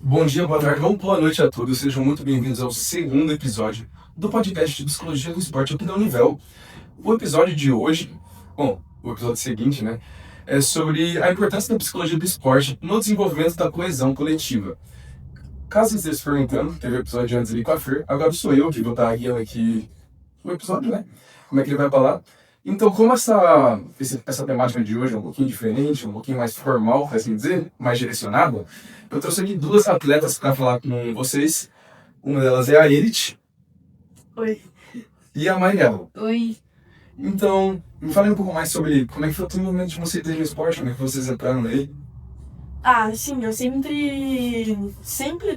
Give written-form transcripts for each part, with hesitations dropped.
Bom dia, boa tarde ou boa noite a todos. Sejam muito bem-vindos ao segundo episódio do podcast de Psicologia do Esporte aqui da Univel. O episódio de hoje, o episódio seguinte, né, é sobre a importância da psicologia do esporte no desenvolvimento da coesão coletiva. Caso você esteja se perguntando, teve o episódio antes ali com a Fer, agora sou eu que vou estar guiando aqui o episódio, né? Como é que ele vai falar? Então, como essa temática de hoje é um pouquinho diferente, um pouquinho mais formal, por assim dizer, mais direcionada, eu trouxe aqui duas atletas para falar com vocês. Uma delas é a Erit Oi. e a Mariela. Oi. Então, me fale um pouco mais sobre como é que foi o desenvolvimento de vocês no esporte, como é que vocês entraram nele. Sim, eu sempre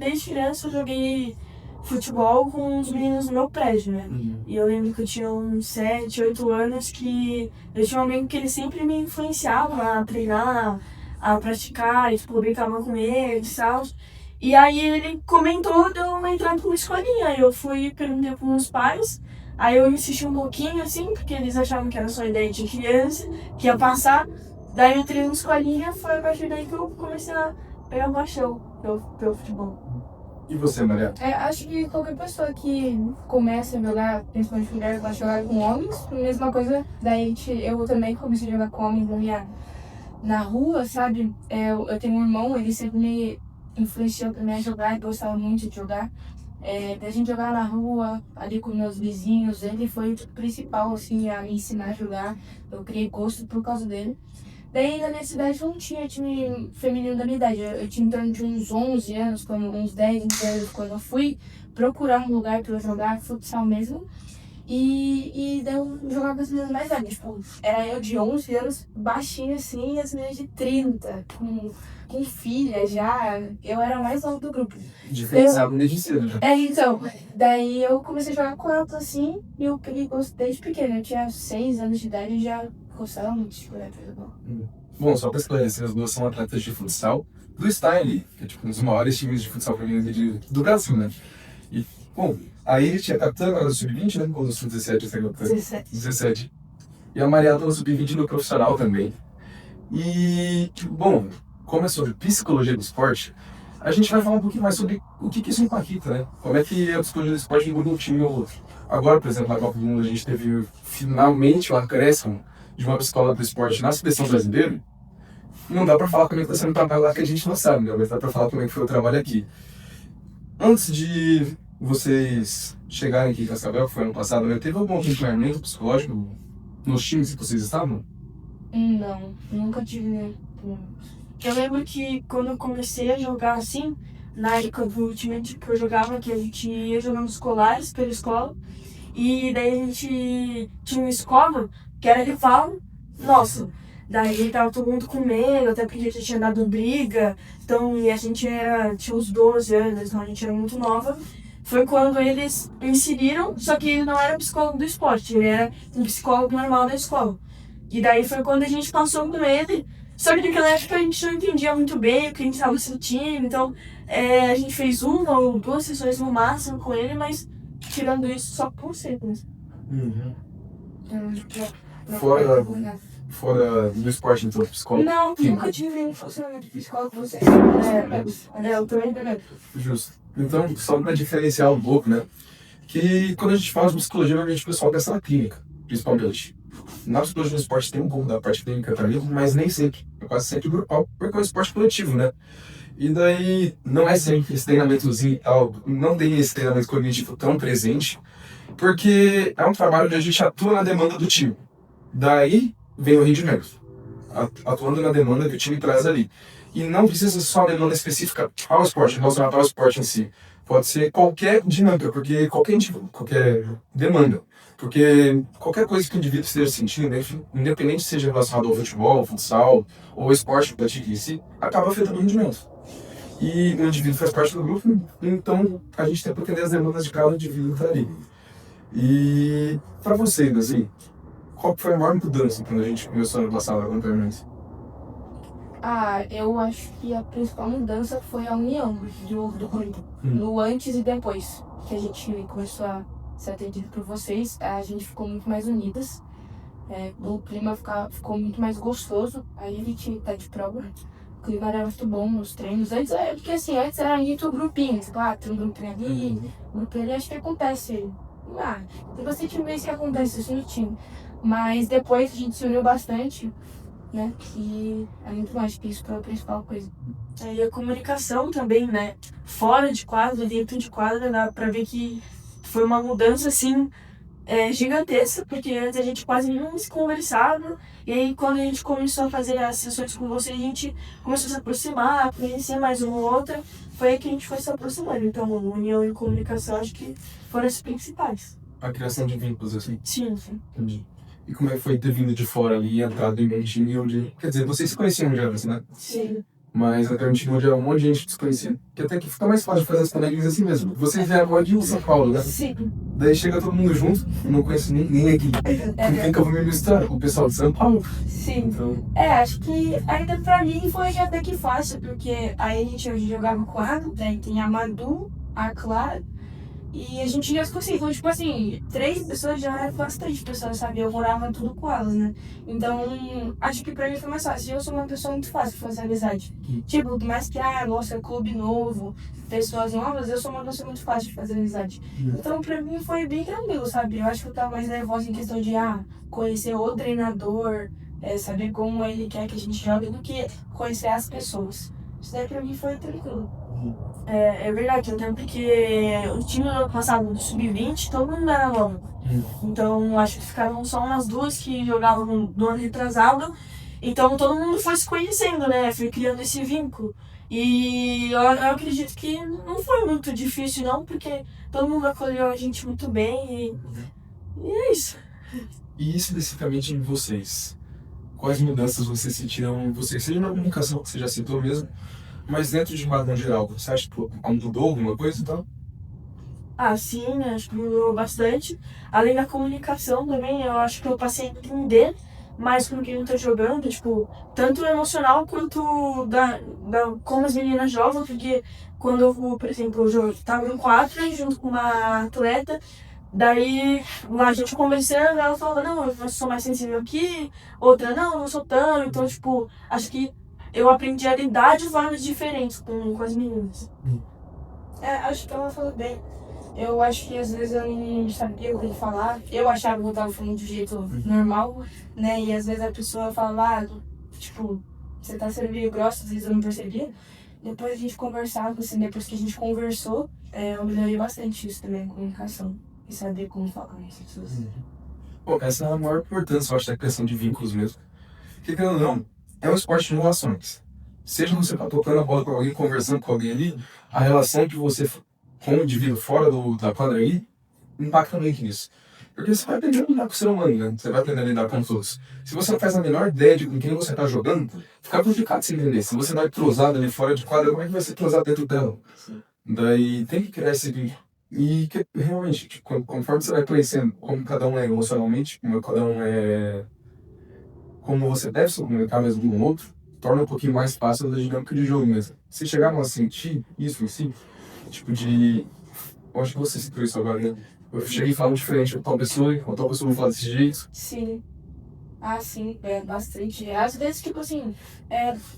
desde criança eu joguei futebol com os meninos do meu prédio, né? E eu lembro que eu tinha uns 7, 8 anos que eu tinha um amigo que ele sempre me influenciava a treinar, a praticar, e tipo, eu brincava com ele e tal. E aí ele comentou de eu entrar pra uma escolinha. Aí eu fui e perguntei pros meus pais. Aí eu insisti um pouquinho, assim, porque eles achavam que era só ideia de criança, que ia passar. Daí eu entrei na escolinha, foi a partir daí que eu comecei a pegar paixão pelo futebol. E você, Maria? Acho que qualquer pessoa que começa a jogar, principalmente mulher, vai jogar com homens, mesma coisa. Daí eu também comecei a jogar com homens na rua, sabe? Eu tenho um irmão, ele sempre me influenciou também a jogar, gostava muito de jogar. Da gente jogar na rua, ali com meus vizinhos, ele foi o principal, assim, a me ensinar a jogar. Eu criei gosto por causa dele. Daí na minha cidade não tinha time feminino da minha idade. Eu tinha em torno de uns 11 anos, uns 10, 11 anos, quando eu fui procurar um lugar pra eu jogar futsal mesmo. E daí eu jogava com as meninas mais velhas. Tipo, era eu de 11 anos, baixinha assim, e as meninas de 30, com filha já. Eu era a mais nova do grupo. Diferenciado desde cedo, já. Então, daí eu comecei a jogar com elas assim, e eu peguei gosto desde pequena. Eu tinha 6 anos de idade e já gostava muito de jogar futebol. Bom, só para esclarecer, as duas são atletas de futsal do Style, que é tipo um dos maiores times de futsal feminino do Brasil, né? E, bom, a Erit é capitã agora do Sub-20, né? Ou do Sub-17, essa capitã? 17. E a Mariela tá no Sub-20 no profissional também. E, bom, como é sobre psicologia do esporte, a gente vai falar um pouquinho mais sobre o que isso impacta, né? Como é que a psicologia do esporte muda um time ou outro. Agora, por exemplo, na Copa do Mundo, a gente teve finalmente um acréscimo de uma psicóloga do esporte na seleção brasileira. Não dá pra falar como é que tá sendo o trabalho lá que a gente não sabe, né? Mas dá pra falar como é que foi o trabalho aqui. Antes de vocês chegarem aqui em Cascavel, que foi ano passado, né? Teve algum acompanhamento psicológico nos times que vocês estavam? Não, nunca tive nenhum. Eu lembro que quando eu comecei a jogar assim, na época do time que eu jogava, que a gente ia jogando escolares pela escola, e daí a gente tinha uma escola que era rival nossa. Daí tava todo mundo com medo, até porque já tinha dado briga, então, e a gente tinha uns 12 anos, então a gente era muito nova. Foi quando eles inseriram, só que ele não era psicólogo do esporte, ele era um psicólogo normal da escola. E daí foi quando a gente passou com ele, só que naquela época a gente não entendia muito bem o que a gente estava sentindo, então a gente fez uma ou duas sessões no máximo com ele, mas tirando isso só por ser mesmo. Fora do esporte, então, psicólogo? Não, nunca tive nenhum funcionamento de psicólogo com você. Eu também. Justo. Então, só para diferenciar um pouco, né? Que quando a gente fala de psicologia, normalmente o pessoal pensa na clínica, principalmente. Na psicologia do esporte tem um pouco da parte clínica também, mas nem sempre. É quase sempre grupal, porque é um esporte coletivo, né? E daí, não é sempre esse treinamentozinho e tal, não tem esse treinamento cognitivo tão presente, porque é um trabalho onde a gente atua na demanda do time. Daí vem o rendimento, atuando na demanda que o time traz ali. E não precisa ser só a demanda específica ao esporte, relacionada ao esporte em si. Pode ser qualquer dinâmica, porque qualquer demanda. Porque qualquer coisa que o indivíduo esteja sentindo, enfim, independente se seja relacionado ao futebol, ao futsal, ou ao esporte que pratica em si, acaba afetando o rendimento. E o indivíduo faz parte do grupo, então a gente tem que entender as demandas de cada indivíduo que está ali. E para vocês, assim, qual foi a maior mudança quando a gente começou ano passado a acompanhamento? Eu acho que a principal mudança foi a união do grupo. No antes e depois que a gente começou a ser atendido por vocês, a gente ficou muito mais unidas. O clima ficou muito mais gostoso. Aí a gente tá de prova clima era muito bom nos treinos. Antes, porque assim, antes era muito grupinho, tipo, tem um grupinho ali, um grupinho ali, acho que acontece. Tem bastante vezes que acontece isso no time. Mas depois a gente se uniu bastante, né? E é muito mais que isso que é a principal coisa. E a comunicação também, né? Fora de quadra, dentro de quadra, dá pra ver que foi uma mudança, assim, gigantesca, porque antes a gente quase não se conversava, e aí quando a gente começou a fazer as sessões com você, a gente começou a se aproximar, conhecer mais uma ou outra, foi aí que a gente foi se aproximando. Então, união e comunicação, acho que foram as principais. A criação de vínculos, assim. Sim, sim. Entendi. E como é que foi ter vindo de fora ali e entrado em um time onde... Quer dizer, vocês se conheciam já, assim, né? Sim. Mas até um time onde era um monte de gente desconhecida. Que até que fica mais fácil de fazer as panelinhas assim mesmo. Vocês vieram de São Paulo, né? Sim. Daí chega todo mundo junto, não conheço ninguém aqui. Com quem que eu vou me misturar? Com o pessoal de São Paulo? Sim. Então, Acho que ainda pra mim foi até que fácil, porque aí a gente hoje jogava com a daí tem a Madu, a Clara, e a gente já se conhecia. Então, tipo assim, 3 pessoas já era bastante pessoas, sabe? Eu morava tudo com elas, né? Então, acho que pra mim foi mais fácil. Eu sou uma pessoa muito fácil de fazer amizade. Tipo, mais que, nossa, clube novo, pessoas novas, eu sou uma pessoa muito fácil de fazer amizade. Então, pra mim foi bem tranquilo, sabe? Eu acho que eu tava mais nervosa em questão de, conhecer o treinador, saber como ele quer que a gente jogue, do que conhecer as pessoas. Isso daí pra mim foi tranquilo. É verdade, até porque o time do ano passado, do Sub-20, todo mundo era novo. Então, acho que ficaram só umas 2 que jogavam no ano retrasado. Então, todo mundo foi se conhecendo, né? Foi criando esse vínculo. E eu acredito que não foi muito difícil, não, porque todo mundo acolheu a gente muito bem e é isso. e especificamente em vocês? Quais mudanças vocês sentiram em vocês? Seja na comunicação, que você já citou mesmo, mas dentro de uma geral, você acha que mudou alguma coisa então? Sim, né? Acho que mudou bastante. Além da comunicação também, eu acho que eu passei a entender mais com quem eu tô jogando, tipo, tanto o emocional quanto da como as meninas jogam, porque quando eu vou, por exemplo, eu tava em 4 junto com uma atleta, daí lá a gente conversando, ela falava, não, eu sou mais sensível aqui, outra não, não sou tão, então, tipo, acho que eu aprendi a lidar de formas diferentes com as meninas. Acho que ela falou bem. Eu acho que às vezes eu não sabia o que falar. Eu achava que eu tava falando de jeito normal, né? E às vezes a pessoa falava, tipo, você tá sendo meio grossa, às vezes eu não percebia. Depois a gente conversava, assim, depois que a gente conversou, eu melhorei bastante isso também, a comunicação. E saber como falar com as pessoas. Bom, essa é a maior importância, eu acho, da questão de vínculos mesmo. Porque, querendo ou não, é um esporte de relações. Seja você tá tocando a bola com alguém, conversando com alguém ali, a relação que você com o indivíduo fora da quadra aí impacta muito nisso. Porque você vai aprender a lidar com o ser humano, né? Você vai aprender a lidar com os outros. Se você não faz a menor ideia de com quem você está jogando, fica complicado de se entender. Se você não é cruzado ali fora de quadra, como é que vai ser cruzado dentro dela? Daí tem que criar esse vínculo. E que, realmente, tipo, conforme você vai conhecendo como cada um é emocionalmente, como cada um é... como você deve se comunicar mesmo com o outro, torna um pouquinho mais fácil da dinâmica de jogo mesmo. Se chegaram a sentir isso em si, tipo de... Eu acho que você citou isso agora, né? Eu cheguei e falo diferente com tal pessoa, com tal pessoa eu vou falar desse jeito. Sim. Sim, bastante. Às vezes, tipo assim,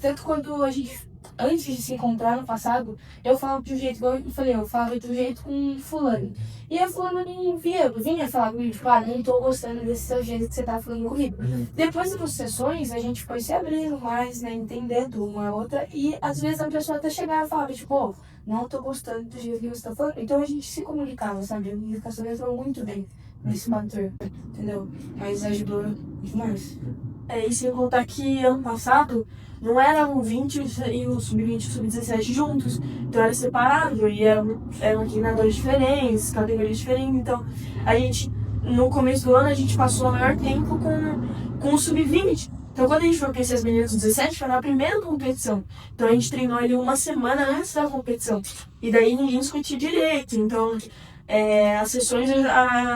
tanto quando a gente, antes de se encontrar no passado, eu falava de um jeito, igual eu falei, eu falava de um jeito com fulano. E a fulano vinha falar comigo, tipo, não tô gostando desse seu jeito que você tá falando comigo. Depois das sessões, a gente foi se abrindo mais, né, entendendo uma a outra, e às vezes a pessoa até chegava e falava, tipo, não tô gostando do jeito que você tá falando. Então a gente se comunicava, sabe? A comunicação entrou muito bem nesse fator, entendeu? Mas ajudou demais. E sem contar que ano passado não era o 20 e o Sub-20 e o Sub-17 juntos, então era separado e eram treinadores diferentes, categorias diferentes. Então a gente, no começo do ano, a gente passou o maior tempo com o Sub-20. Então quando a gente foi conhecer as meninas do 17, foi na primeira competição. Então a gente treinou ali uma semana antes da competição. E daí ninguém discutia direito. Então as sessões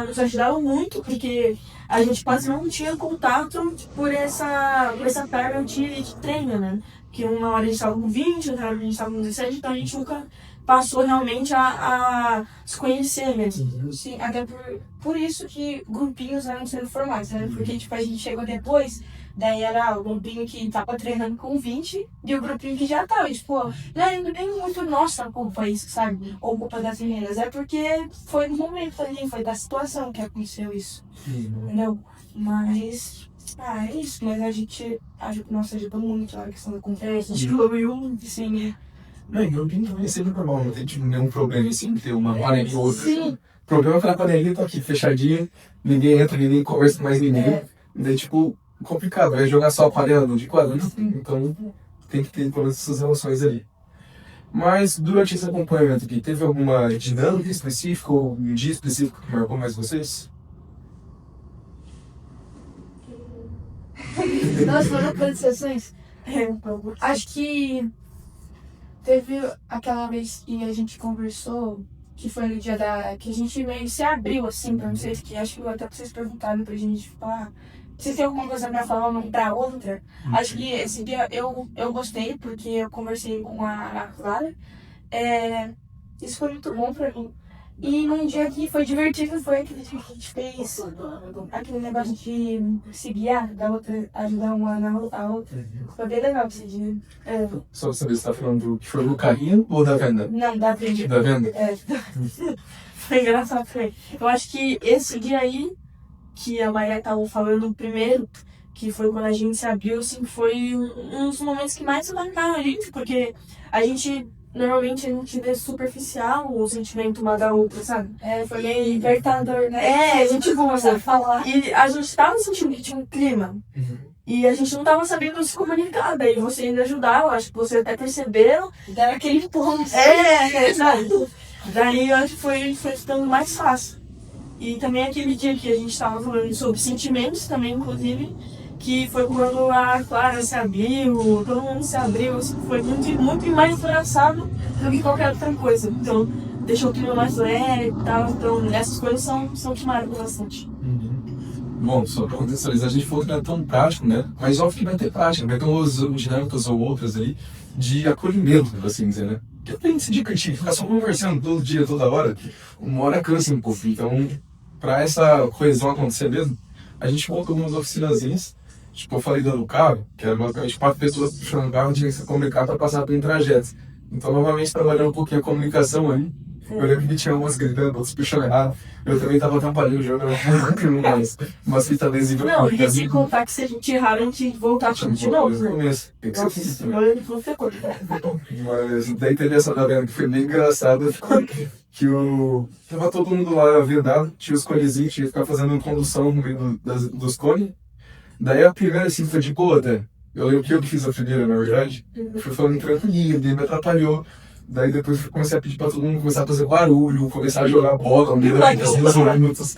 nos ajudaram muito, porque a gente quase não tinha contato por essa perna de treino, né? Porque uma hora a gente estava com 20, outra hora a gente estava com 17, então a gente nunca passou realmente a se conhecer mesmo. Sim, até por isso que grupinhos eram sendo formados, né? Porque tipo, a gente chegou depois, Daí era o grupinho que tava treinando com 20 e o grupinho que já tava. Tipo, não é nem muito nossa culpa isso, sabe? Ou culpa das meninas. É porque foi no momento ali, foi da situação que aconteceu isso. Entendeu? Mas. É isso, mas a gente ajuda muito na questão da conversa. A gente evoluiu muito, sim. Não, e grupinho também é sempre normal, não tem tipo, nenhum problema em sempre ter uma panelinha ou outra. Sim. O problema é que a panelinha tá aqui fechadinha, ninguém entra, ninguém conversa com mais ninguém. Daí, tipo, complicado, vai jogar só a panela de quadro, então tem que ter todas essas relações ali. Mas durante esse acompanhamento aqui, teve alguma dinâmica específica ou um dia específico que marcou mais vocês? Nós foram para sessões. Acho que teve aquela vez que a gente conversou, que foi no dia que a gente meio se abriu assim pra vocês, que acho que até pra vocês perguntaram pra gente falar. Se tem alguma coisa pra falar uma pra outra, acho que esse dia eu gostei, porque eu conversei com a Clara. Isso foi muito bom pra mim. E num dia que foi divertido, foi aquele dia que a gente fez aquele negócio de se guiar, da outra, ajudar uma a outra. Foi bem legal esse dia. Só pra saber se tá falando do que foi do carrinho ou da venda? Não, da venda. Da venda? Foi engraçado, foi. Eu acho que esse dia aí, que a Maria tava falando primeiro, que foi quando a gente se abriu, assim, foi um dos momentos que mais marcaram a gente, porque a gente, normalmente, a gente vê superficial o sentimento uma da outra, sabe? Foi meio libertador, né? A gente começou a falar. E a gente tava sentindo que tinha um clima. E a gente não tava sabendo se comunicar, daí você ainda ajudava, acho que você até percebeu. Deram aquele empurrão. Sabe? Daí eu acho que foi ficando mais fácil. E também aquele dia que a gente tava falando sobre sentimentos também, inclusive, que foi quando a Clara se abriu, todo mundo se abriu, assim, foi muito mais engraçado do que qualquer outra coisa. Então, deixou o clima mais leve e tal, então essas coisas são que marcam bastante. Bom, só pra contextualizar, a gente falou que não é tão prático, né? Mas óbvio que vai ter prática, vai ter umas dinâmicas ou outras aí de acolhimento, assim dizer, né? Porque tem que se divertir, ficar só conversando todo dia, toda hora, uma hora cansa um pouco. Então, pra essa coesão acontecer mesmo, a gente montou algumas oficinazinhas. Tipo, eu falei do carro, que era basicamente 4 pessoas puxando o carro, tinha que se comunicar para passar por trajetos. Então, novamente, trabalhando um pouquinho a comunicação ali. Eu lembro que tinha umas gritando, outros puxando errado. Eu também tava atrapalhando o jogo, umas fitas adesivas. Não, e sem contar que se a gente errar, a gente tinha que voltar tudo de novo. No começo. Tem que ser isso também. Eu lembro que não ficou. Mas daí teve essa da venda que foi bem engraçada. Que tava todo mundo lá vedado, tinha os conezinhos, tinha que ficar fazendo condução no meio dos cones. Daí a primeira assim foi de boa até. Eu lembro que eu que fiz a primeira, na verdade. Eu fui falando tranquilinho, daí me atrapalhou. Daí depois eu comecei a pedir pra todo mundo começar a fazer barulho, começar a jogar bola no meio das minutos,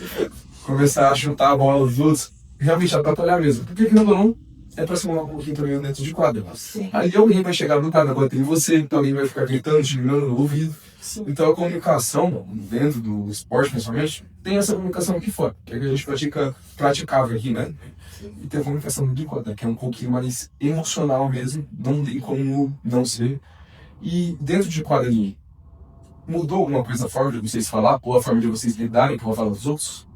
começar a chutar a bola dos outros. Realmente atrapalhar mesmo. Porque querendo ou não, é pra simular um pouquinho também dentro de quadra. Ali alguém vai chegar no cara, bater em você, então alguém vai ficar gritando, xingando no ouvido. Sim. Então a comunicação, dentro do esporte principalmente, tem essa comunicação aqui fora, que é que a gente praticava aqui, né? E tem a comunicação de quadra, que é um pouquinho mais emocional mesmo, não tem como não ser. E dentro de quadra ali, mudou alguma coisa a forma de vocês falar, ou a forma de vocês lidarem com a fala dos outros?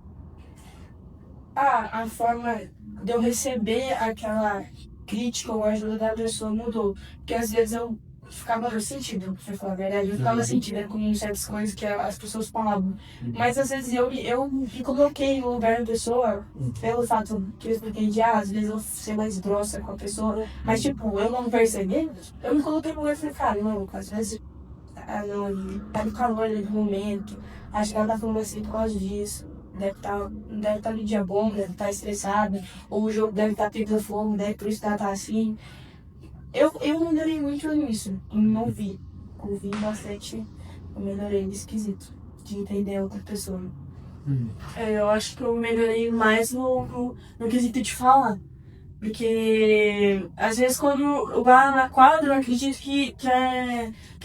A forma de eu receber aquela crítica ou ajuda da pessoa mudou. Porque às vezes eu ficava ressentido, pra falar a verdade. Eu ficava sentida com certas coisas que as pessoas falavam. Mas às vezes eu me coloquei no lugar da pessoa, pelo fato que eu expliquei de, às vezes eu ser mais grossa com a pessoa. Mas tipo, eu não percebi, eu me coloquei no lugar e falei, cara, não, às vezes tá no calor ali do momento. Acho que ela tá falando assim por causa disso. Deve estar no dia bom, deve estar estressada, ou o jogo deve estar pegando fogo, deve por isso ela tá assim. Eu melhorei muito nisso, em ouvir bastante, eu melhorei nesse quesito, de entender a outra pessoa. Eu acho que eu melhorei mais no quesito de falar. Porque às vezes quando eu vou na quadra, eu acredito que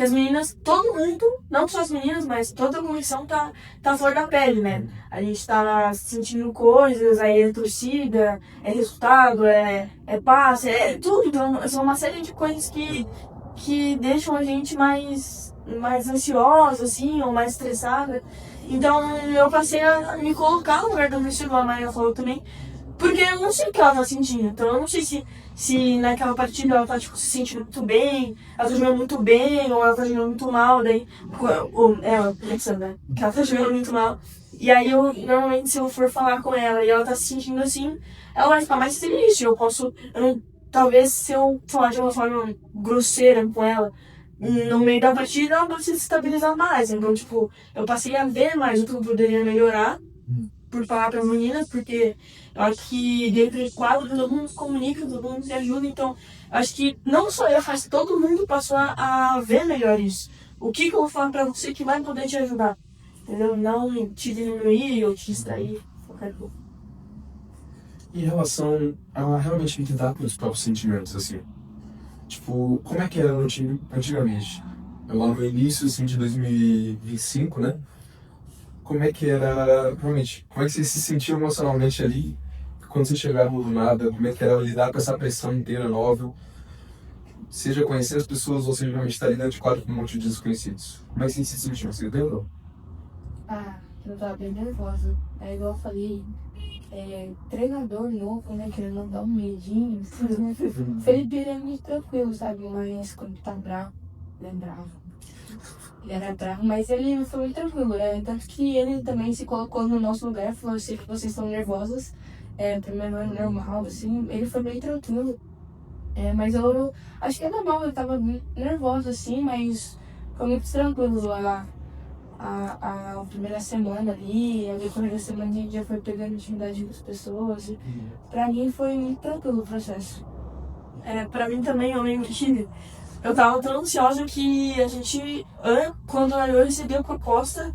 as meninas, todo mundo, não só as meninas, mas toda a comissão tá à flor da pele, né? A gente tá sentindo coisas, aí é torcida, é resultado, é passe, é tudo. Então, são uma série de coisas que deixam a gente mais ansiosa, assim, ou mais estressada. Então eu passei a me colocar no lugar do vestido, a Maria falou também, Porque eu não sei o que ela tá sentindo. Então eu não sei se naquela partida ela tá tipo, se sentindo muito bem, ela tá jogando muito bem, ou ela tá jogando muito mal, daí. Ou ela pensando, né? Que ela tá jogando muito mal. E aí eu, normalmente, se eu for falar com ela e ela tá se sentindo assim, ela vai ficar mais triste. Talvez se eu falar de uma forma grosseira com ela no meio da partida, ela vai se estabilizar mais. Então, tipo, eu passei a ver mais o que eu poderia melhorar por falar para as meninas, porque eu acho que dentro de quadro todo mundo se comunica, todo mundo se ajuda, então acho que não só eu, mas todo mundo passou a ver melhor isso. O que eu vou falar para você que vai poder te ajudar, entendeu? Não te diminuir ou te distrair, qualquer coisa. Em relação a realmente lidar com os próprios sentimentos, assim, tipo, como é que era no time antigamente? Lá no início, assim, de 2025, né? Como é que era, realmente, como é que você se sentia emocionalmente ali quando você chegaram do nada? Como é que era lidar com essa pressão inteira nova? Seja conhecer as pessoas ou seja realmente estar ali dentro de quadro com um monte de desconhecidos. Como é que você se sentiu? Você lembra? Eu tava bem nervosa. É igual eu falei, treinador novo, né? Querendo não dar um medinho. Felipe ele é muito tranquilo, sabe? Mas quando tá bravo, ele é bravo. Ele era bravo, mas ele foi muito tranquilo. Tanto que ele também se colocou no nosso lugar, falou assim, que vocês estão nervosas. Primeiro ano normal, assim, ele foi bem tranquilo. Mas eu acho que é normal, eu tava nervosa, assim, mas foi muito tranquilo a primeira semana ali, a depois da semana a gente já foi pegando intimidade com as pessoas. E pra mim foi muito tranquilo o processo. Pra mim também, eu lembro que eu tava tão ansiosa que quando eu recebi a proposta,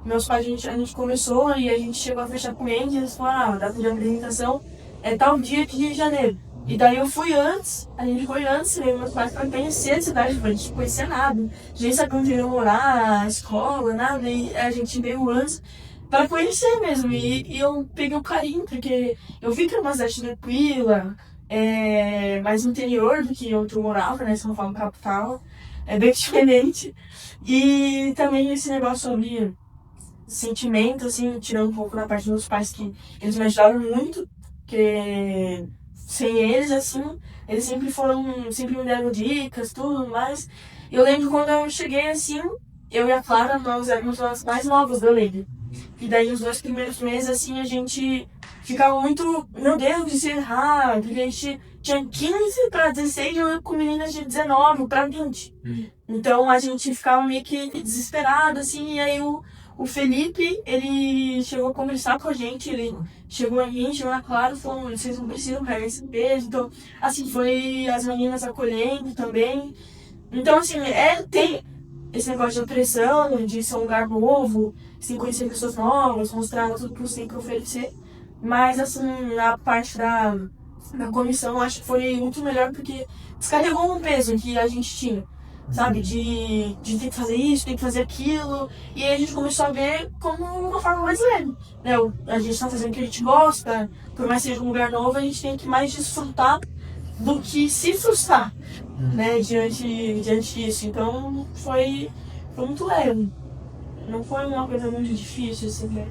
meus pais, a gente começou e a gente chegou a fechar com eles, e eles falaram, a data de apresentação é tal dia de janeiro. E daí a gente foi antes, e meus pais para conhecer a cidade, a gente não conhecia nada. A gente sabia onde ia morar, a escola, nada, e a gente veio antes para conhecer mesmo. E eu peguei o carinho, porque eu vi que era uma cidade tranquila, mais interior do que onde eu morava, né? São Paulo capital, é bem diferente. E também esse negócio sobre sentimento, assim, tirando um pouco da parte dos pais, que eles me ajudaram muito, que sem eles, assim, eles sempre me deram dicas, tudo mais. Eu lembro quando eu cheguei, assim, eu e a Clara, nós éramos as mais novas da Lady. E daí, os 2 primeiros meses, assim, a gente ficava muito, meu Deus, de se errar, porque a gente tinha 15 para 16 e eu com meninas de 19 para 20. Então, a gente ficava meio que desesperado, assim, e aí o Felipe, ele chegou a conversar com a gente, ele chegou na Clara, falou, vocês não precisam carregar esse peso. Então, assim, foi as meninas acolhendo também. Então, assim, tem esse negócio de opressão, de ser um lugar novo, sem conhecer pessoas novas, mostrar tudo que você tem que oferecer. Mas, assim, a parte da comissão, acho que foi muito melhor, porque descarregou um peso que a gente tinha. Sabe, de ter que fazer isso, ter que fazer aquilo, e aí a gente começou a ver como uma forma mais leve, né? A gente tá fazendo o que a gente gosta, por mais que seja um lugar novo, a gente tem que mais desfrutar do que se frustrar, né, diante disso. Então foi muito leve, não foi uma coisa muito difícil, assim, né?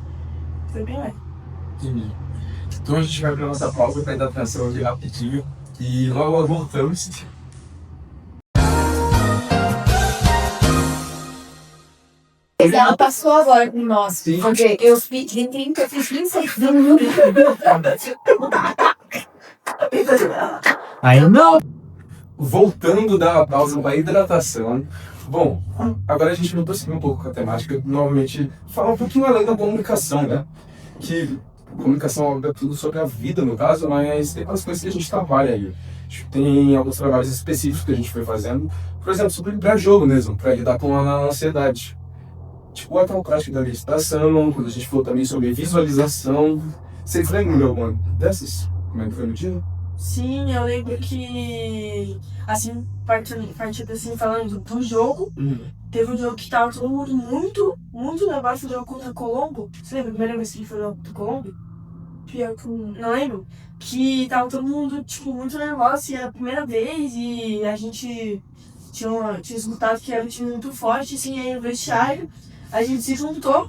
Foi bem leve. Entendi. Então a gente vai pra nossa pausa pra hidratação ali rapidinho e logo voltamos. Ela passou agora com nós. Sim. Porque eu fiz 30, eu fiz 26 minutos. Aí não! Voltando da pausa para hidratação. Bom, agora a gente vai prosseguir um pouco com a temática. Novamente, falar um pouquinho além da comunicação, né? Que comunicação é tudo sobre a vida, no caso, mas tem algumas coisas que a gente trabalha aí. Tem alguns trabalhos específicos que a gente foi fazendo, por exemplo, sobre para jogo mesmo, para lidar com a ansiedade. Tipo, a tal prática da meditação, quando a gente falou também sobre visualização. Vocês lembram de alguma dessas? Como é que foi no dia? Sim, eu lembro que, assim, partindo assim, falando do jogo, teve um jogo que tava todo mundo muito nervoso, o jogo contra o Colombo. Você lembra a primeira vez que a gente foi contra o Colombo? Pior que não lembro. Que tava todo mundo, tipo, muito nervoso, e era a primeira vez, e a gente tinha escutado que era um time muito forte, assim, aí no vestiário, a gente se juntou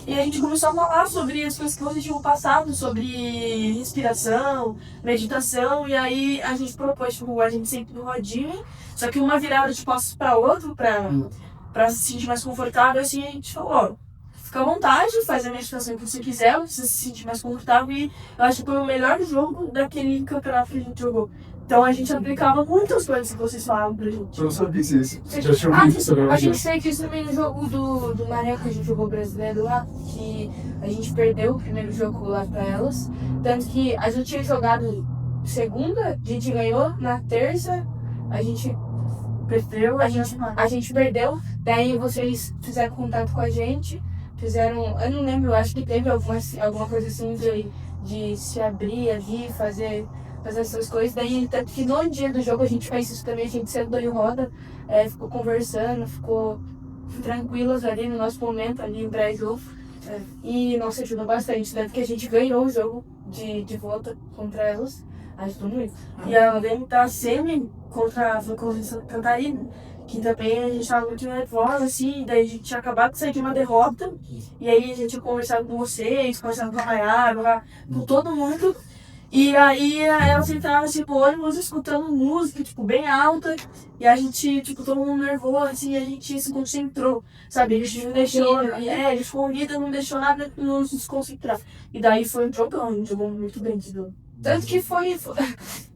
E a gente começou a falar sobre as coisas que vocês tinham passado, sobre respiração, meditação, e aí a gente propôs, tipo, a gente sempre no rodinho, só que uma virada de passos para outro, pra se sentir mais confortável, assim, a gente falou, ó, fica à vontade, faz a meditação que você quiser, você se sentir mais confortável, e eu acho que foi o melhor jogo daquele campeonato que a gente jogou. Então a gente aplicava muitas coisas que vocês falavam pra gente. Eu não sabia isso. Já tinha ouvido isso, A gente fez isso também no jogo do Maré, que a gente jogou brasileiro lá, que a gente perdeu o primeiro jogo lá pra elas. Tanto que a gente tinha jogado segunda, a gente ganhou, na terça a gente Perdeu, a gente perdeu, daí vocês fizeram contato com a gente, fizeram, eu não lembro, eu acho que teve alguma coisa assim de se abrir ali, fazer essas coisas, daí tanto que no dia do jogo a gente fez isso também, a gente sentou em roda, ficou conversando, ficou tranquilas ali no nosso momento, ali em pré-jogo, e nossa, ajudou bastante, tanto que a gente ganhou o jogo de volta contra elas, ajudou muito. E eu lembro da semi contra a Santa Catarina, que também a gente tava muito nervosa, assim, daí a gente tinha acabado de sair de uma derrota, e aí a gente tinha conversado com vocês, conversado com a Mayara, com todo mundo, e aí elas entravam assim no ônibus escutando música, tipo, bem alta, e a gente, tipo, todo mundo nervoso, assim, a gente se concentrou, sabe? A gente não deixou, a gente ficou unida, não deixou nada nos desconcentrar. E daí foi um jogão, a gente jogou muito bem de novo. Tanto que foi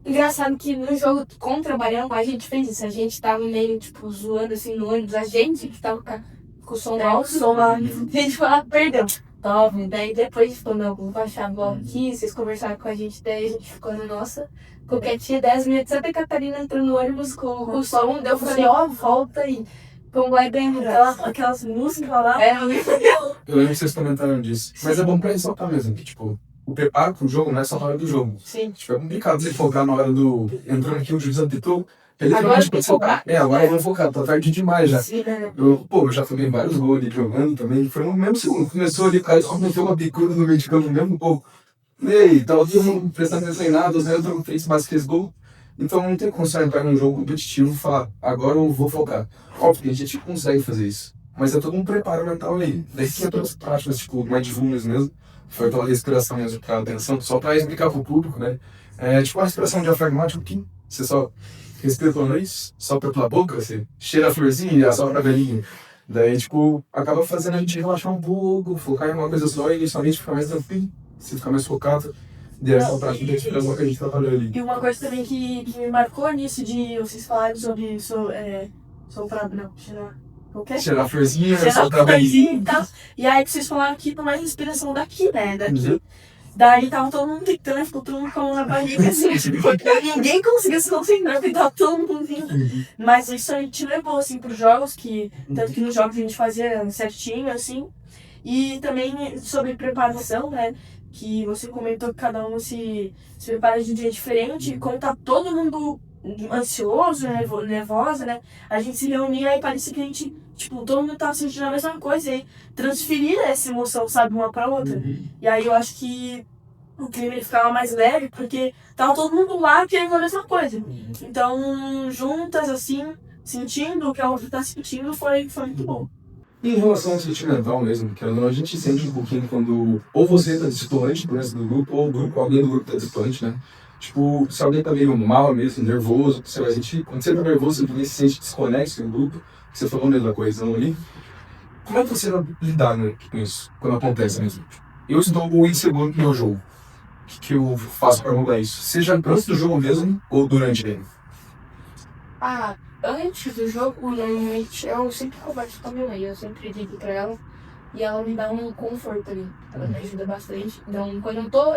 engraçado que no jogo contra o Barão a gente fez isso. A gente tava meio, tipo, zoando assim no ônibus. A gente que tava com o som alto. A gente falou, perdeu. Tome. Daí depois ficou, não, vamos baixar a bola aqui. Vocês conversaram com a gente, daí a gente ficou na nossa. Coquetinha, 10 minutos. Santa Catarina entrou no ônibus com o som. Deu, falei, ó, volta aí. Como vai bem, aquelas músicas lá. Eu lembro que vocês comentaram disso. Mas é bom pra ressaltar mesmo, que, tipo, o preparo pro jogo não é só na hora do jogo. Sim. Tipo, é complicado você focar na hora do... Entrando aqui, o juiz apitou. Ele literalmente pode focar. Agora eu vou focar, tá tarde demais já. Sim, Eu já tomei vários gols ali jogando também. Foi no mesmo segundo. Começou ali, o cara só meteu uma bicuda no meio de campo, no mesmo gol. E aí, tava todo mundo prestando atenção em nada, os meus não fez mais que esse gol. Então não tem como você entrar num jogo competitivo e falar, agora eu vou focar. Óbvio que a gente consegue fazer isso. Mas é todo um preparo mental aí. Daí tem outras práticas, tipo, mindfulness mesmo. Foi aquela respiração mesmo, pra atenção, só pra explicar pro público, né? É tipo uma respiração diafragmática, que você só respira pelo nariz, sopra pela boca, você cheira a florzinha e sopra a velhinha. Daí, tipo, acaba fazendo a gente relaxar um pouco, focar em uma coisa só e inicialmente ficar mais tranquilo, você ficar mais focado. E essa é a prática de respiração que a gente trabalhou ali. E uma coisa também que me marcou nisso de vocês falarem sobre soprar, não, Cheirar a florzinha, cheirar soltar a a florzinha velhinha. e tal. E aí que vocês falaram que não é respiração daqui, né? Daqui. Daí tava todo mundo gritando, ficou todo mundo com a mão na barriga, assim, porque ninguém conseguia se concentrar, porque tava todo mundo rindo. Mas isso a gente levou, assim, pros jogos, tanto que nos jogos a gente fazia certinho, assim. E também sobre preparação, né? Que você comentou que cada um se prepara de um dia diferente, e como tá todo mundo ansioso, nervosa, né? A gente se reunia e parecia que a gente, tipo, todo mundo tava sentindo a mesma coisa e transferir essa emoção, sabe, uma pra outra. E aí eu acho que o clima ele ficava mais leve, porque tava todo mundo lá querendo a mesma coisa. Então, juntas, assim, sentindo o que a outra tá sentindo, foi muito bom. E em relação ao sentimental mesmo, que a gente sente um pouquinho quando ou você tá destoante pro resto do grupo, ou alguém do grupo tá destoante, né? Tipo, se alguém tá meio mal mesmo, nervoso, sei lá, quando você tá nervoso, você se sente desconexo no grupo, você falou mesmo da coesão ali. Como é que você vai lidar, né, com isso, quando acontece mesmo? Eu estou inseguro no meu jogo. O que eu faço pra mudar isso? Seja antes do jogo mesmo, ou durante ele? Antes do jogo, normalmente, eu sempre converso com a minha mãe, eu sempre ligo pra ela e ela me dá um conforto ali, ela me ajuda bastante. Então, quando eu tô,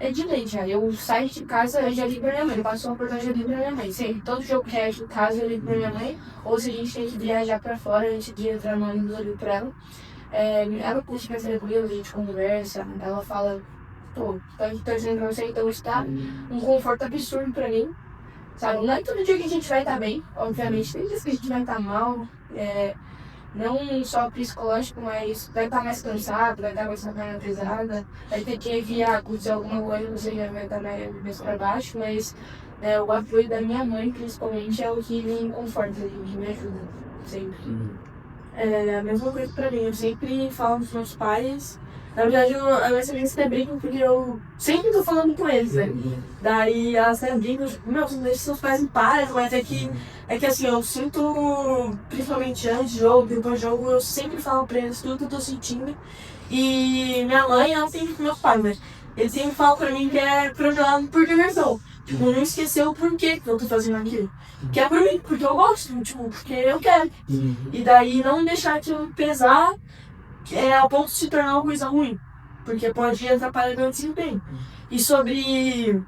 é de lei já. Eu saio de casa, eu já ligo pra minha mãe. Eu passo uma portão, eu já ligo pra minha mãe. Se todo jogo que é de casa, eu ligo pra minha mãe. Ou se a gente tem que viajar pra fora antes de entrar no ônibus, eu ligo pra ela. Ela puxa mais tranquilo, a gente conversa. Ela fala, tô aqui torcendo pra você, então está um conforto absurdo pra mim. Sabe? Não é todo dia que a gente vai estar bem, obviamente. Tem dias que a gente vai estar mal. Não só psicológico, mas vai estar mais cansado, vai estar mais com a perna pesada, vai ter que enviar, acontecer alguma coisa, você já vai estar mais para baixo, mas o apoio da minha mãe, principalmente, é o que me conforta, o que me ajuda, sempre. É a mesma coisa pra mim. Eu sempre falo dos meus pais. Na verdade, as minhas amigas até brincam porque eu sempre tô falando com eles, né? Daí elas até brincam, tipo, meu, você não deixa seus pais em paz, mas é que assim, eu sinto, principalmente antes de jogo, depois de jogo, eu sempre falo pra eles tudo que eu tô sentindo. E minha mãe, ela tem meu pai, mas eles sempre falam pra mim que é pra eu jogar por diversão. Tipo, não esquecer o porquê que eu tô fazendo aquilo. Que é por mim, porque eu gosto, tipo, porque eu quero. E daí não deixar aquilo pesar a ponto de se tornar uma coisa ruim. Porque pode atrapalhar meu desempenho. E sobre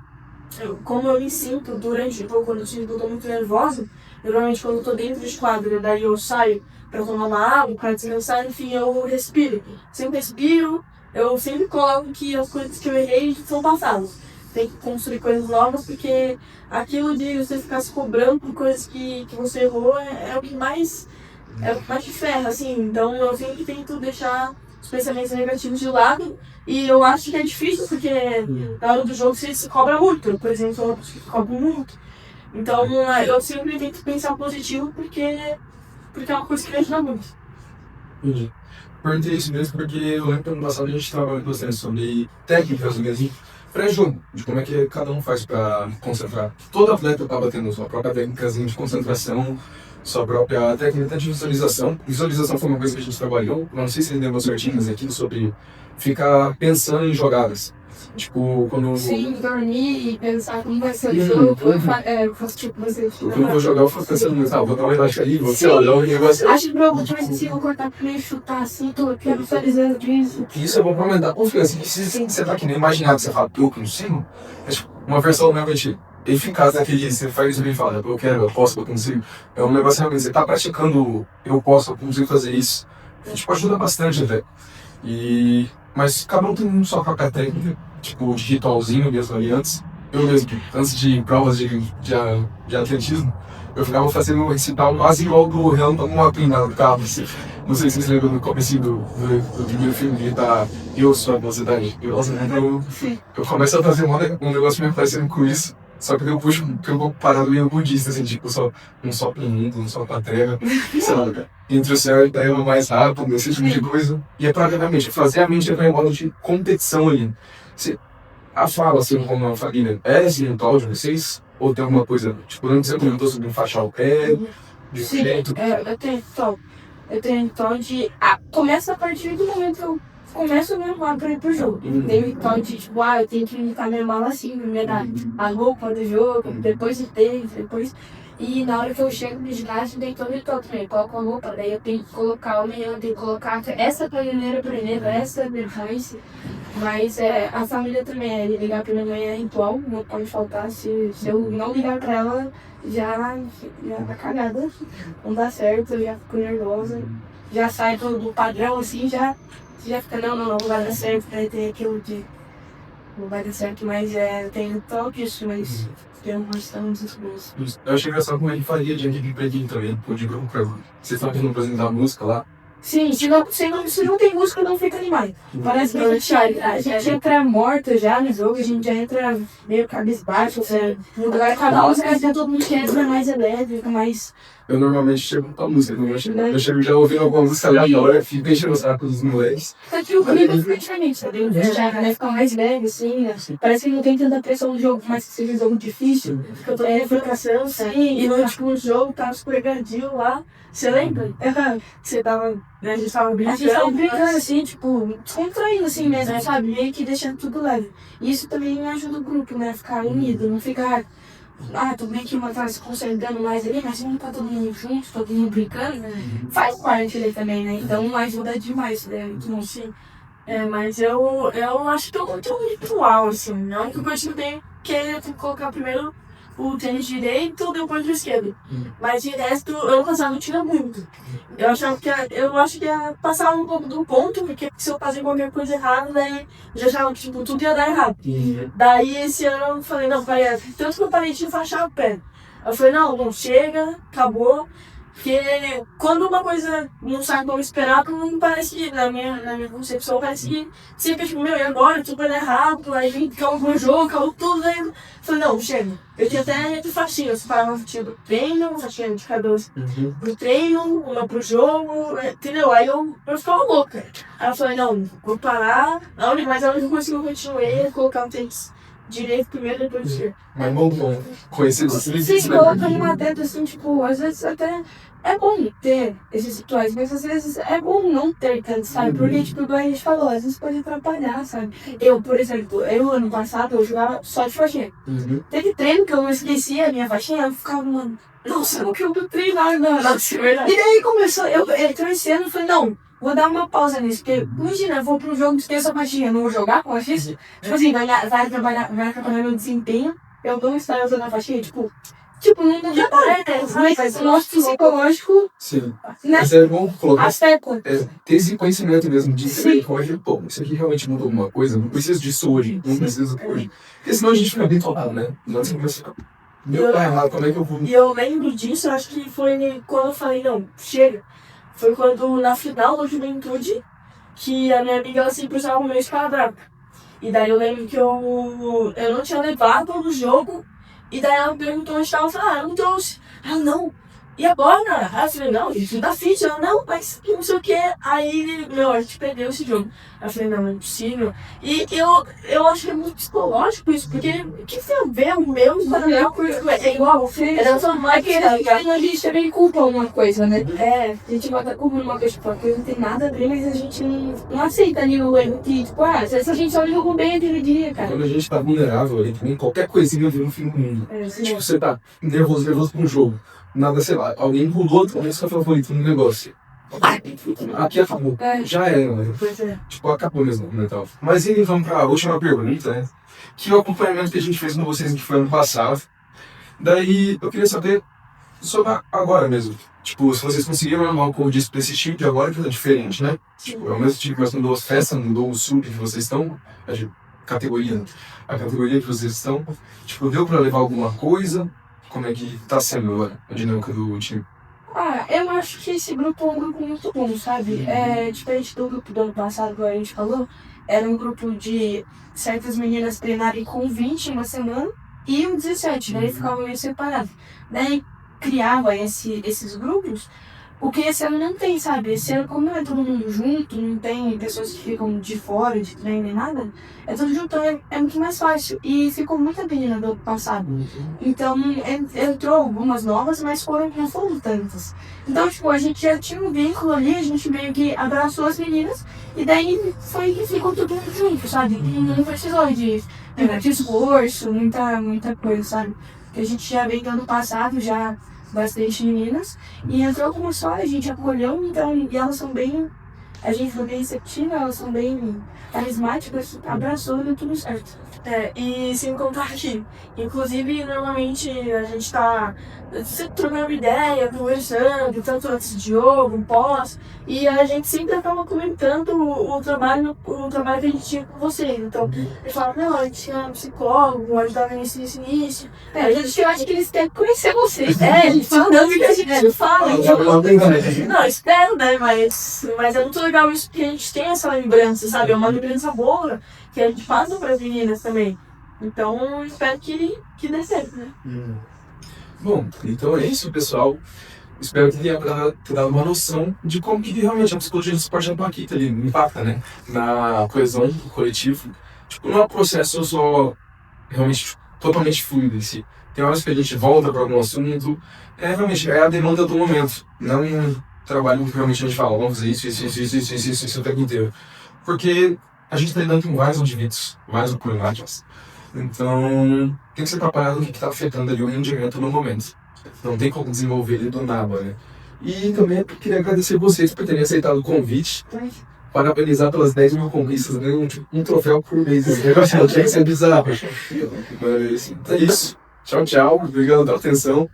como eu me sinto durante o jogo, quando eu sinto que eu tô muito nervosa, normalmente quando eu tô dentro de quadra, daí eu saio pra tomar uma água, pra descansar, enfim, eu respiro. Sempre respiro, eu sempre coloco que as coisas que eu errei são passadas. Tem que construir coisas novas, porque aquilo de você ficar se cobrando por coisas que você errou é o que mais te ferra, assim. Então eu sempre tento deixar os pensamentos negativos de lado. E eu acho que é difícil, porque na hora do jogo você se cobra muito. Por exemplo, sou uma pessoa que cobra muito. Então eu sempre tento pensar positivo, porque é uma coisa que me ajuda muito. Entendi. Perguntei isso mesmo porque eu lembro que ano passado a gente trabalhou bastante sobre técnicas mesmo, pré-jogo, de como é que cada um faz para concentrar. Todo atleta acaba tendo sua própria técnicazinha de concentração, sua própria técnica de visualização. Visualização foi uma coisa que a gente trabalhou, não sei se vocês lembram certinho, mas aquilo sobre ficar pensando em jogadas. Tipo, quando... Sim, dormir e pensar como vai ser o jogo. Eu faço tipo você. Quando eu vou jogar, eu fico pensando muito, vou dar uma relaxa ali, vou, sei lá, dar um negócio. Acho que pra eu mais assim, eu cortar primeiro e chutar assim, tô aqui visualizando disso. Isso é bom pra aumentar a confiança. E se você tá que nem imaginar que você fala, eu consigo, é tipo uma versão realmente eficaz daquele, você faz isso e fala, eu quero, eu posso, eu consigo. É um negócio realmente, você tá praticando, eu posso, eu consigo fazer isso. Tipo, ajuda bastante até. Mas cada um tem um só com a técnica, tipo, de ritualzinho mesmo ali antes. Eu mesmo, antes de provas de atletismo, eu ficava fazendo um recital quase igual do Relâmpago McQueen no carro, assim. Não sei se vocês lembram do começo do primeiro filme, ele tá eu sou a velocidade. Eu começo a fazer um negócio meio parecendo com isso, só que eu puxo um pouco parado e budista, assim, tipo, um só pro mundo, um só pra treva, sei lá, cara. Entre o céu e a terra mais rápido, esse tipo de coisa. E é pra realmente fazer a mente entrar em modo de competição ali. A fala, assim, como a família, é esse ritual de vocês? Ou tem alguma coisa, tipo, não você comentou sobre enfaixar o pé, de Sim, jeito? eu tenho ritual. Eu tenho ritual de... começa a partir do momento que eu começo a me arrumar pra ir pro jogo. Tenho ritual de, tipo, eu tenho que limpar minha mala assim, primeiro a roupa do jogo, depois o tênis, depois... E na hora que eu chego no ginásio, tem todo o ritual também. Coloco a roupa, daí eu tenho que colocar o meio, eu tenho que colocar essa primeiro, essa depois. Mas a família também, ligar pra minha mãe é ritual, não pode faltar. Se eu não ligar pra ela, já tá cagada. Não dá certo, eu já fico nervosa. Já sai do padrão assim, já fica, não vai dar certo, daí tem aquilo de não vai dar certo, mas tem ritual disso, mas tem umas coisas. Eu achei engraçado como ele faria de equipe pretinho também, pô, de grupo pra grupo. Vocês estão querendo apresentar a música lá? Sim, se não tem música, não fica animado. Parece que a gente entra morto já no jogo, a gente já entra meio cabisbaixo, agora cada música já todo mundo quer entrar mais elétrica, mais... Eu normalmente chego pra música, eu chego já ouvindo alguma música aleatória, fico enchendo o saco dos moleques. Só que o clima fica diferente, sabe? Já fica mais leve, assim, né? Parece que não tem tanta pressão no jogo, mas que seja um jogo difícil, fica toda frustração, sim, e no último jogo tava escorregadio lá. Você lembra? Você tava, né, a gente tava brincando assim, tipo, descontraindo assim mesmo, sabe? Meio que deixando tudo leve. E isso também ajuda o grupo, né? Ficar unido, não ficar, tô bem que uma tá se concentrando mais ali, mas não tá todo mundo junto, todo mundo brincando, faz parte ali também, né? Então ajuda demais, né? Então, assim, mas eu acho que eu não tenho um ritual, assim. A única coisa que eu tenho eu tenho que colocar primeiro o tênis direito, depois o esquerdo. Mas de resto, ano passado eu tinha muito. Eu acho que ia passar um pouco do ponto, porque se eu fazer qualquer coisa errada, daí já achava que tipo, tudo ia dar errado. Daí esse ano eu falei, não, tanto que eu parei de enfaixar o pé. Eu falei, não, chega, acabou. Porque quando uma coisa não sai como esperado, não parece que, na minha concepção, parece que sempre, tipo, meu, e agora? Tudo vai dar errado, aí vem calma o jogo, calma tudo, aí eu falei, não, chega. Eu tinha até entre faixinhas, eu separava uma faixinha do treino, uma faixinha de cada pro treino, uma pro jogo, entendeu? Aí eu ficava louca. Aí eu falei, não, vou parar, mas a única coisa que eu continuei é colocar um tênis direito primeiro, depois esquerdo. Mas bom, conhecer vocês. Sim, coloca um atento assim, tipo, às vezes até é bom ter esses rituais, mas às vezes é bom não ter tanto, sabe? Porque, tipo, igual a gente falou, às vezes pode atrapalhar, sabe? Eu, por exemplo, ano passado, eu jogava só de faixinha. Teve treino que eu esqueci a minha faixinha, eu ficava, mano, nossa, não que eu vou treinar, não. E daí começou, então esse ano eu falei, não, vou dar uma pausa nisso, porque imagina, eu vou pro jogo, esqueço a faixinha, não vou jogar com a ficha, tipo assim, vai atrapalhar meu desempenho, eu não estar usando a faixinha, tipo, não dá mas o nosso psicológico, Sim. né, Mas é bom colocar. afeta. Ter esse conhecimento mesmo de misericórdia, pô, isso aqui realmente mudou alguma coisa, não preciso disso hoje, não preciso hoje. Porque senão a gente fica bem total, né? Não você começa a ficar, meu pai amado, como é que eu vou. E eu lembro disso, acho que foi quando eu falei, não, chega. Foi quando, na final da juventude, que a minha amiga, ela sempre usava o meu esparadrapo. E daí eu lembro que eu não tinha levado no jogo, e daí ela me perguntou onde estava, eu falei, eu não trouxe. Ela, não. E agora? Aí eu falei, não, gente, não dá ficha. Ela, não, mas não sei o que. Aí, a gente perdeu esse jogo. Aí eu falei, não é impossível. E eu acho que é muito psicológico isso, porque o que você vê o meu esparadrapo é igual, é da sua máquina. A gente também culpa uma coisa, né? A gente bota culpa numa coisa, tipo, a coisa não tem nada a ver, mas a gente não aceita ali o erro que, tipo, se a gente só jogou bem aquele dia, cara. Quando a gente tá vulnerável ali, também qualquer coisinha vira um fim do mundo. Tipo, você tá nervoso pra um jogo. Nada, sei lá, alguém pulou o seu favorito no negócio. Aqui acabou. Já era, né? Pois é. Tipo, acabou mesmo, né? Tal. Mas e vamos pra última pergunta, né? Que é o acompanhamento que a gente fez com vocês, que foi ano passado. Daí, eu queria saber sobre agora mesmo. Tipo, se vocês conseguiram arrumar um pouco disso pra esse time de agora, que tá diferente, né? Tipo, é o mesmo time, mas mudou as festas, mudou o sub que vocês estão, a categoria que vocês estão. Tipo, deu pra levar alguma coisa? Como é que tá sendo agora a dinâmica do time? Eu acho que esse grupo é um grupo muito bom, sabe? Diferente do grupo do ano passado, que a gente falou, era um grupo de certas meninas treinarem com 20 uma semana e um 17, daí ficavam meio separados. Daí criava esses grupos, porque esse ano não tem, sabe? Esse ano, como não é todo mundo junto, não tem pessoas que ficam de fora de treino nem nada, é tudo junto, é muito mais fácil. E ficou muita menina do ano passado. Então, entrou algumas novas, mas não foram tantas. Então, tipo, a gente já tinha um vínculo ali, a gente meio que abraçou as meninas, e daí ficou tudo junto, sabe? E não precisou de esforço, muita coisa, sabe? Porque a gente já veio do ano passado, já bastante meninas, e entrou algumas só, a gente acolheu, então, e elas são bem, a gente foi bem receptiva, elas são bem carismáticas, abraçou e deu tudo certo. E sem contar que, inclusive, normalmente a gente tá trocando ideia, conversando, tanto antes de jogo, pós, e a gente sempre acaba comentando o trabalho que a gente tinha com vocês. Então, eles falam, não, a gente tinha um psicólogo, ajudava nisso. Eu acho que eles querem conhecer vocês. Eles falam que a gente fala. Não, espero, né, mas é muito legal isso, porque a gente tem essa lembrança, sabe? É uma lembrança boa que a gente passa para as meninas também. Então, espero que dê certo, né? Bom, então é isso, pessoal. Espero que tenha dado uma noção de como que realmente a psicologia do esporte impacta, né? Na coesão do coletivo. Tipo, não é um processo só realmente totalmente fluido em si. Tem horas que a gente volta para algum assunto, realmente é a demanda do momento. Não um trabalho que realmente a gente fala, vamos fazer isso o tempo inteiro. Porque a gente está lidando com vários indivíduos, várias problemáticas. Então, tem que ser preparado no que está afetando ali o rendimento no momento. Não tem como desenvolver ele do nada, né? E também queria agradecer vocês por terem aceitado o convite. Parabenizar pelas 10 mil conquistas, né? Um troféu por mês. Esse negócio tinha que ser bizarro. Mas é isso. Tchau, tchau. Obrigado pela atenção.